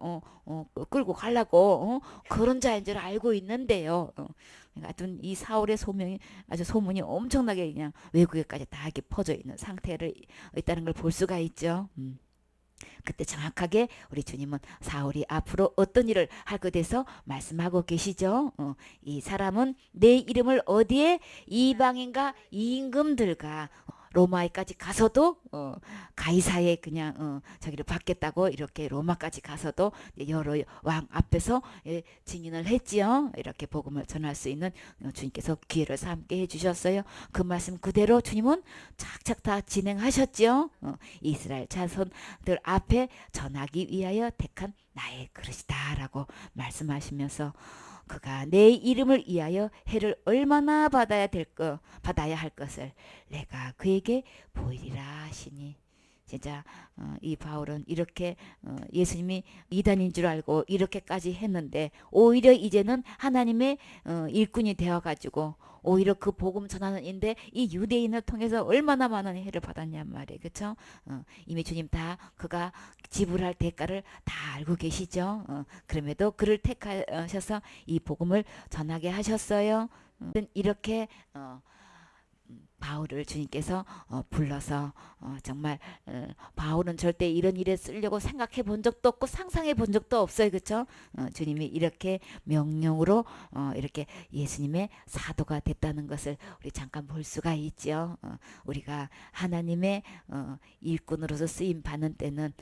S1: 끌고 가려고 그런 자인 줄 알고 있는데요. 하여튼 이 사울의 소명이 아주 소문이 엄청나게 그냥 외국에까지 다 이렇게 퍼져 있는 상태를 있다는 걸 볼 수가 있죠. 그때 정확하게 우리 주님은 사울이 앞으로 어떤 일을 할 것에 대해서 말씀하고 계시죠. 이 사람은 내 이름을 어디에 이방인과 임금들과 로마에까지 가서도 가이사에 그냥 저기를 받겠다고 이렇게 로마까지 가서도 여러 왕 앞에서 증인을 했지요. 이렇게 복음을 전할 수 있는 주님께서 기회를 삼게 해주셨어요. 그 말씀 그대로 주님은 착착 다 진행하셨지요. 이스라엘 자손들 앞에 전하기 위하여 택한 나의 그릇이다라고 말씀하시면서 그가 내 이름을 위하여 해를 얼마나 받아야 할 것을 내가 그에게 보이리라 하시니. 진짜 이 바울은 이렇게 예수님이 이단인 줄 알고 이렇게까지 했는데 오히려 이제는 하나님의 일꾼이 되어가지고 오히려 그 복음 전하는 인데 이 유대인을 통해서 얼마나 많은 해를 받았냔 말이에요. 그렇죠? 이미 주님 다 그가 지불할 대가를 다 알고 계시죠. 그럼에도 그를 택하셔서 이 복음을 전하게 하셨어요. 이렇게 바울을 주님께서 불러서 정말 바울은 절대 이런 일에 쓰려고 생각해 본 적도 없고 상상해 본 적도 없어요. 그렇죠? 주님이 이렇게 명령으로 이렇게 예수님의 사도가 됐다는 것을 우리 잠깐 볼 수가 있죠. 우리가 하나님의 일꾼으로서 쓰임 받는 때는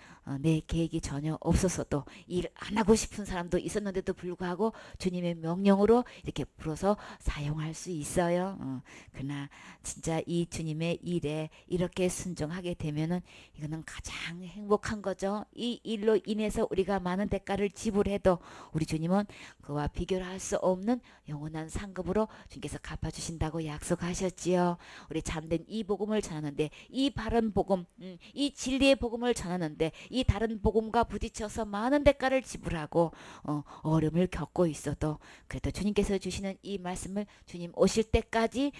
S1: 내 계획이 전혀 없었어도 일 안 하고 싶은 사람도 있었는데도 불구하고 주님의 명령으로 이렇게 불어서 사용할 수 있어요. 그러나 진짜 이 주님의 일에 이렇게 순종하게 되면은 이거는 가장 행복한 거죠. 이 일로 인해서 우리가 많은 대가를 지불해도 우리 주님은 그와 비교를 할 수 없는 영원한 상급으로 주님께서 갚아주신다고 약속하셨지요. 우리 참된 이 복음을 전하는데 이 바른 복음, 이 진리의 복음을 전하는데 이 다른 복음과 부딪혀서 많은 대가를 지불하고 어려움을 겪고 있어도 그래도 주님께서 주시는 이 말씀을 주님 오실 때까지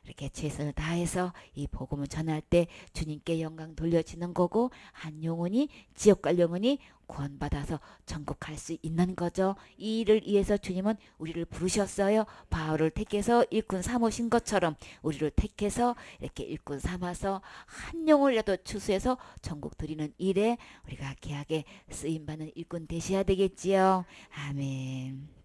S1: 이렇게 최선을 다해서 이 복음을 전할 때 주님께 영광 돌려지는 거고 한 영혼이 지옥 갈 영혼이 구원받아서 천국 갈 수 있는 거죠. 이 일을 위해서 주님은 우리를 부르셨어요. 바울을 택해서 일꾼 삼으신 것처럼 우리를 택해서 이렇게 일꾼 삼아서 한 영혼이라도 추수해서 천국 드리는 일에 우리가 귀하게 쓰임받는 일꾼 되셔야 되겠지요. 아멘.